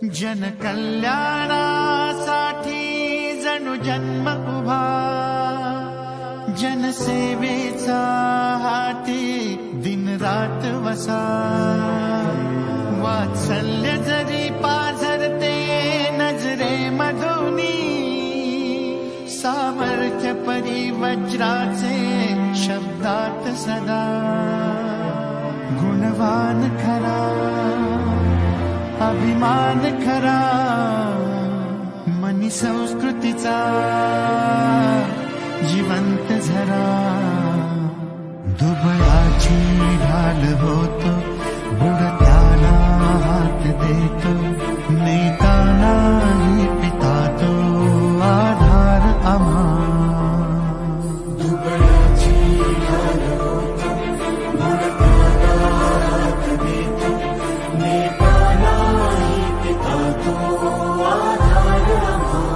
जनकल्याणासाठी जणू जन्म उभा, जनसेवेचा हाती दिन रात वसा. वात्सल्य जरी पाझरते नजरे मधुनी, सामर्थ्य परिवज्राचे शब्दात सदा. गुणवान खरा, अभिमान खरा, मनी संस्कृतीचा जिवंत झरा. दुबळाची ढाल होतो, बुडत्याला हात देतो, नेता नाही पिता तो आधार आम्हा. दुबळाची ढाल होतो, बुडत्याला हात देतो, नेता नाही पिता तो आधार आम्हा.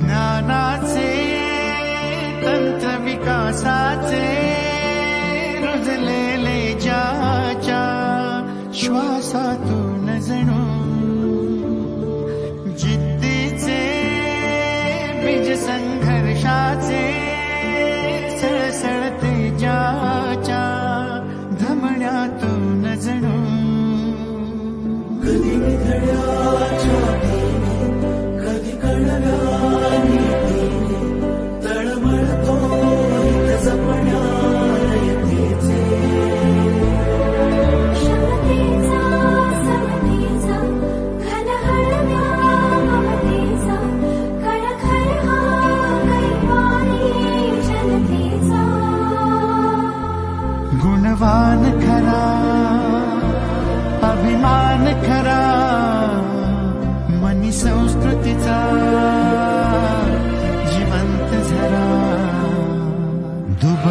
ज्ञानाचे तंत्र विकासाचे रुजलेले ज्याच्या श्वासातून जणू, जिद्दीचे बीज संघर्षाचे सळसळते ज्याच्या धमन्यातून जणू. कधी निधड्याच्या कधी कळल्या तळमळतो जपण्या यतीचे. शक्तीचा समतीचा घनहळव्या ममतेचा कळखळ हा कैवारी जनतेचा. गुणवान खरा, अभिमान खरा, मनी संस्कृतीचा जिवंत झरा. दुबळाची